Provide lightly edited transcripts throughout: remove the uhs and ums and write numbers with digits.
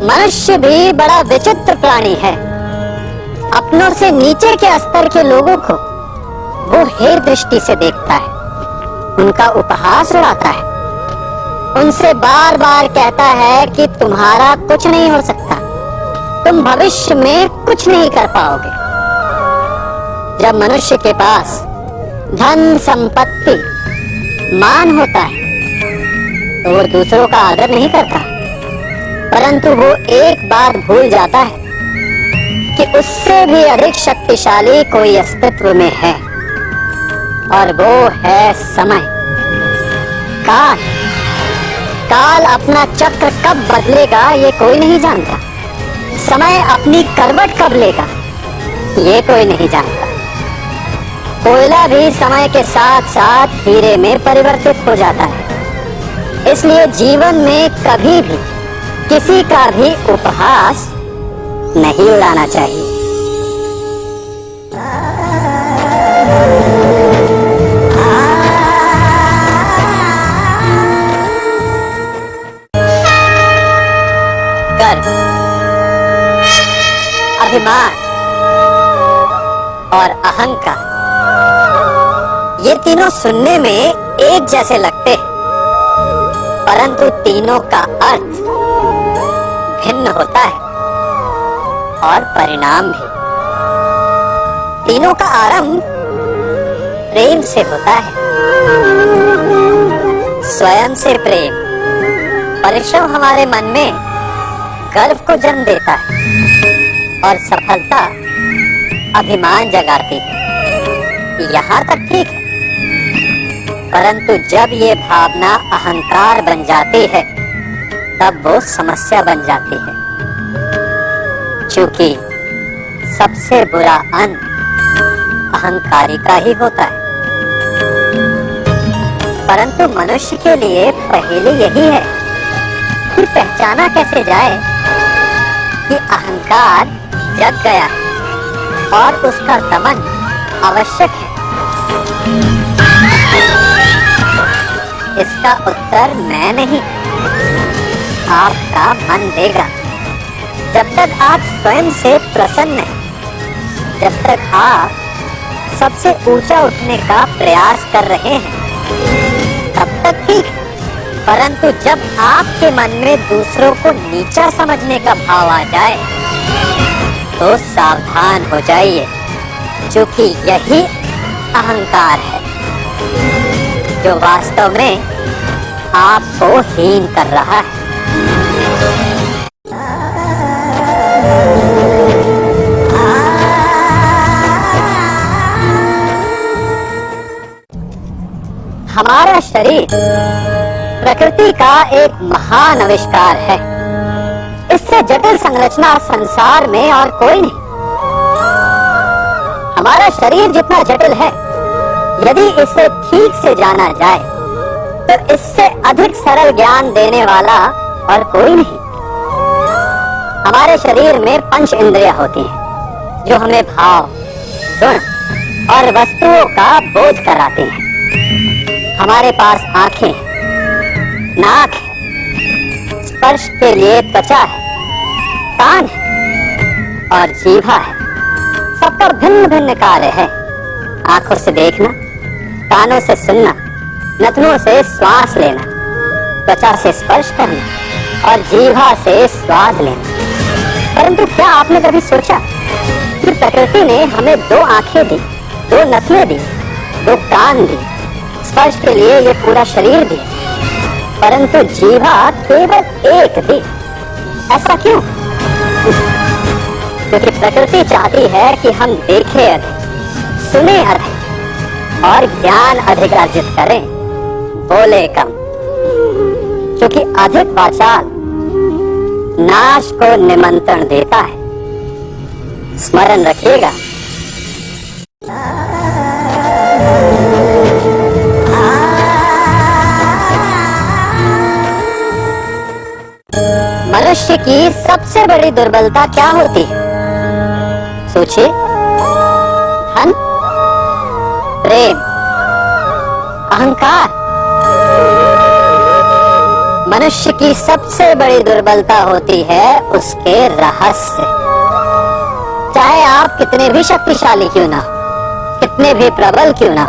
मनुष्य भी बड़ा विचित्र प्राणी है। अपनों से नीचे के स्तर के लोगों को वो हेय दृष्टि से देखता है, उनका उपहास उड़ाता है, उनसे बार बार कहता है कि तुम्हारा कुछ नहीं हो सकता, तुम भविष्य में कुछ नहीं कर पाओगे। जब मनुष्य के पास धन, संपत्ति, मान होता है तो वो दूसरों का आदर नहीं करता, परंतु वो एक बात भूल जाता है कि उससे भी अधिक शक्तिशाली कोई अस्तित्व में है, और वो है समय। काल काल अपना चक्र कब बदलेगा ये कोई नहीं जानता। समय अपनी करवट कब लेगा ये कोई नहीं जानता। कोयला भी समय के साथ साथ हीरे में परिवर्तित हो जाता है। इसलिए जीवन में कभी भी किसी का भी उपहास नहीं उड़ाना चाहिए। गर्व, अभिमान और अहंकार, ये तीनों सुनने में एक जैसे लगते हैं, परंतु तीनों का अर्थ भिन्न होता है और परिणाम भी। तीनों का आरंभ प्रेम से होता है। स्वयं से प्रेम, परिश्रम हमारे मन में गर्व को जन्म देता है और सफलता अभिमान जगाती है। यहाँ तक ठीक है, परंतु जब ये भावना अहंकार बन जाती है तब वो समस्या बन जाती है, क्योंकि सबसे बुरा अंत अहंकारी का ही होता है। परंतु मनुष्य के लिए पहले यही है कि पहचाना कैसे जाए कि अहंकार जग गया है और उसका दमन आवश्यक है। इसका उत्तर मैं नहीं, आपका मन देगा। जब तक आप स्वयं से प्रसन्न हैं, जब तक आप सबसे ऊंचा उठने का प्रयास कर रहे हैं, तब तक ठीक। परंतु जब आपके मन में दूसरों को नीचा समझने का भाव आ जाए तो सावधान हो जाइए, क्योंकि यही अहंकार है जो वास्तव में आपको हीन कर रहा है। हमारा शरीर प्रकृति का एक महान आविष्कार है। इससे जटिल संरचना संसार में और कोई नहीं। हमारा शरीर जितना जटिल है, यदि इसे ठीक से जाना जाए तो इससे अधिक सरल ज्ञान देने वाला और कोई नहीं। हमारे शरीर में 5 इंद्रियां होती हैं जो हमें भाव, गुण और वस्तुओं का बोध कराती हैं। हमारे पास आंखें, नाक है, स्पर्श के लिए त्वचा है, कान है और जीवा है। सब पर भिन्न भिन्न कार्य है। आंखों से देखना, कानों से सुनना, नथनों से श्वास लेना, त्वचा से स्पर्श करना और जीवा से स्वाद लेना। परंतु क्या आपने कभी सोचा कि प्रकृति ने हमें 2 आंखें दी, 2 नथने दी, 2 कान दी, स्पर्श के लिए ये पूरा शरीर दिया, परंतु जीवा केवल 1 दी? ऐसा क्यों? क्योंकि प्रकृति चाहती है कि हम देखें अधिक, सुने अधिक और ज्ञान अधिक अर्जित करें, बोले कम। क्योंकि अधिक वाचाल नाश को निमंत्रण देता है। स्मरण रखिएगा। मनुष्य की सबसे बड़ी दुर्बलता क्या होती है? सोचिए। धन, प्रेम, अहंकार। मनुष्य की सबसे बड़ी दुर्बलता होती है उसके रहस्य। चाहे आप कितने भी शक्तिशाली क्यों ना, कितने भी प्रबल क्यों ना,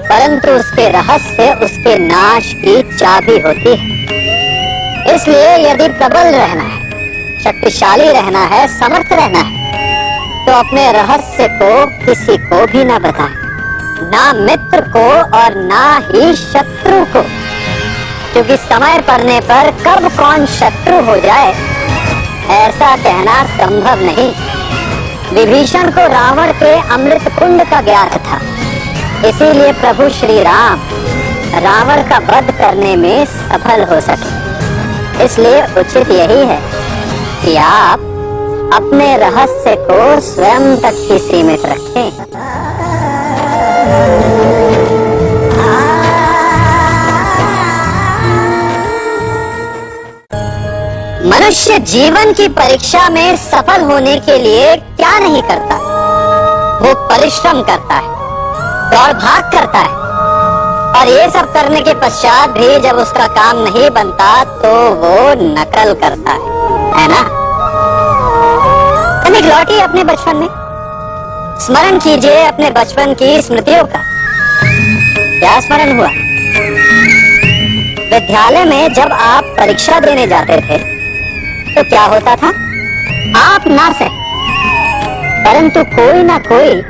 परंतु उसके रहस्य उसके नाश की चाबी होती है। इसलिए यदि प्रबल रहना है, शक्तिशाली रहना है, समर्थ रहना है, तो अपने रहस्य को किसी को भी ना बताएं, ना मित्र को और ना ही शत्रु को, क्योंकि समय पड़ने पर कब कौन शत्रु हो जाए ऐसा कहना संभव नहीं। विभीषण को रावण के अमृत कुंड का ज्ञात था, इसीलिए प्रभु श्री राम रावण का वध करने में सफल हो सके। इसलिए उचित यही है कि आप अपने रहस्य को स्वयं तक ही सीमित रखें। मनुष्य जीवन की परीक्षा में सफल होने के लिए क्या नहीं करता? वो परिश्रम करता है, दौड़ भाग करता है, और ये सब करने के पश्चात भी जब उसका काम नहीं बनता तो वो नकल करता है ना? तनिक लौटिए अपने बचपन में, स्मरण कीजिए अपने बचपन की स्मृतियों का। क्या स्मरण हुआ? विद्यालय में जब आप परीक्षा देने जाते थे तो क्या होता था? आप ना सही, परंतु कोई ना कोई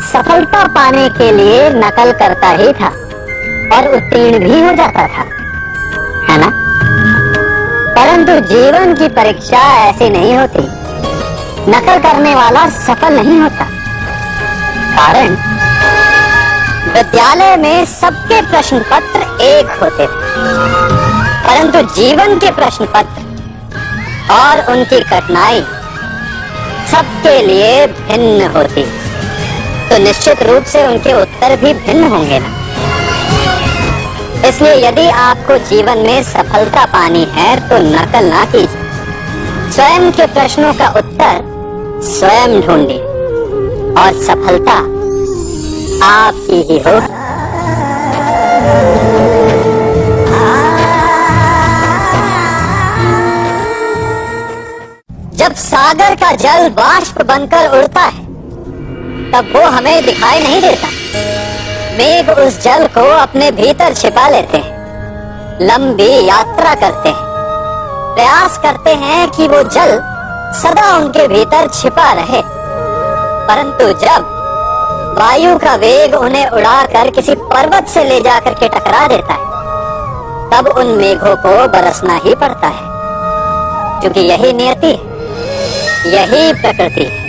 सफलता पाने के लिए नकल करता ही था और उत्तीर्ण भी हो जाता था, है ना? परंतु जीवन की परीक्षा ऐसी नहीं होती। नकल करने वाला सफल नहीं होता। कारण विद्यालय में सबके प्रश्न पत्र एक होते थे, परंतु जीवन के प्रश्न पत्र और उनकी कठिनाई सबके लिए भिन्न होती, तो निश्चित रूप से उनके उत्तर भी भिन्न होंगे ना। इसलिए यदि आपको जीवन में सफलता पानी है तो नकल ना कीजिए, स्वयं के प्रश्नों का उत्तर स्वयं ढूंढिए और सफलता आपकी ही हो। जब सागर का जल बाष्प बनकर उड़ता है तब वो हमें दिखाई नहीं देता। मेघ उस जल को अपने भीतर छिपा लेते हैं, लंबी यात्रा करते हैं, प्रयास करते हैं कि वो जल सदा उनके भीतर छिपा रहे। परंतु जब वायु का वेग उन्हें उड़ाकर किसी पर्वत से ले जाकर के टकरा देता है, तब उन मेघों को बरसना ही पड़ता है, क्योंकि यही नियति है, यही प्रकृति है,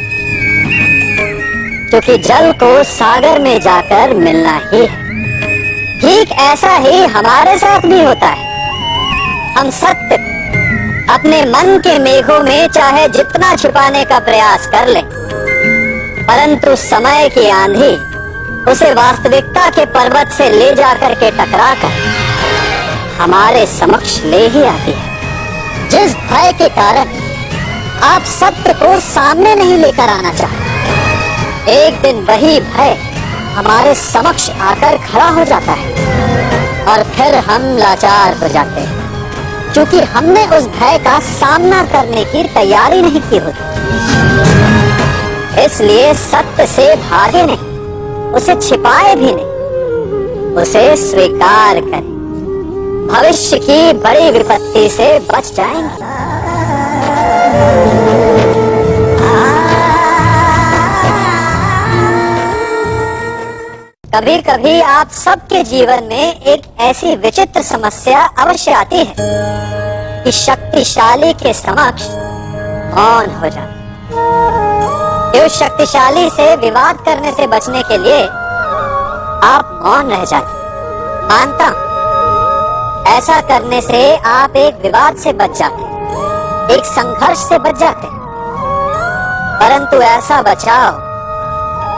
क्योंकि जल को सागर में जाकर मिलना ही है। ठीक ऐसा ही हमारे साथ भी होता है। हम सत्य अपने मन के मेघों में चाहे जितना छुपाने का प्रयास कर ले, परंतु समय की आंधी उसे वास्तविकता के पर्वत से ले जाकर के टकरा कर हमारे समक्ष ले ही आती है। जिस भय के कारण आप सत्य को सामने नहीं लेकर आना चाहते, एक दिन वही भय हमारे समक्ष आकर खड़ा हो जाता है और फिर हम लाचार हो जाते हैं, क्योंकि हमने उस भय का सामना करने की तैयारी नहीं की होती। इसलिए सत्य से भागे नहीं, उसे छिपाए भी नहीं, उसे स्वीकार करें। भविष्य की बड़ी विपत्ति से बच जाएंगे। कभी कभी आप सबके जीवन में एक ऐसी विचित्र समस्या अवश्य आती है कि शक्तिशाली के समक्ष मौन हो जाए। उस शक्तिशाली से विवाद करने से बचने के लिए आप मौन रह जाते। मानता हूं, ऐसा करने से आप एक विवाद से बच जाते, एक संघर्ष से बच जाते, परंतु ऐसा बचाव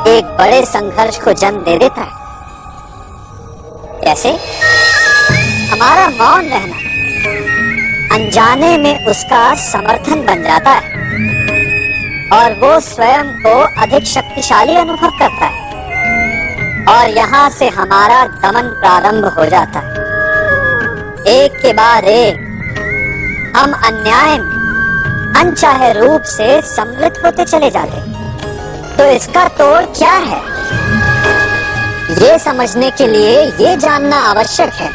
एक बड़े संघर्ष को जन्म दे देता है। कैसे? हमारा मौन रहना अनजाने में उसका समर्थन बन जाता है और वो स्वयं को अधिक शक्तिशाली अनुभव करता है और यहाँ से हमारा दमन प्रारंभ हो जाता है। एक के बाद एक हम अन्याय में अनचाहे रूप से सम्मिलित होते चले जाते, तो इसका तोड़ क्या है? ये समझने के लिए ये जानना आवश्यक है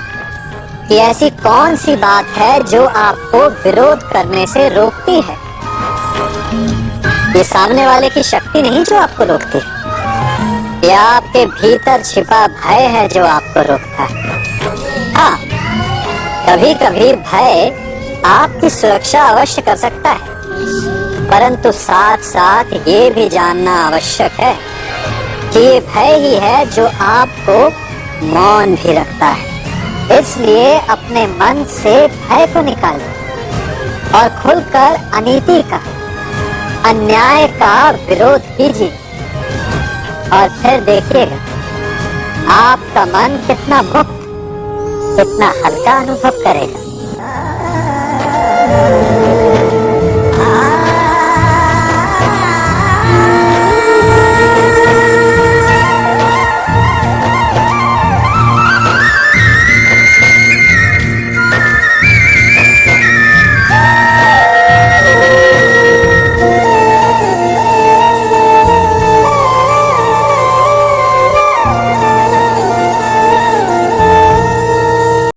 कि ऐसी कौन सी बात है जो आपको विरोध करने से रोकती है। ये सामने वाले की शक्ति नहीं जो आपको रोकती, ये आपके भीतर छिपा भय है जो आपको रोकता है। हाँ, कभी कभी भय आपकी सुरक्षा अवश्य कर सकता है, परंतु साथ साथ ये भी जानना आवश्यक है कि ये भय ही है जो आपको मौन भी रखता है। इसलिए अपने मन से भय को निकालिए और खुलकर अनीति का, अन्याय का विरोध कीजिए, और फिर देखिएगा आपका मन कितना मुक्त, कितना हल्का अनुभव करेगा।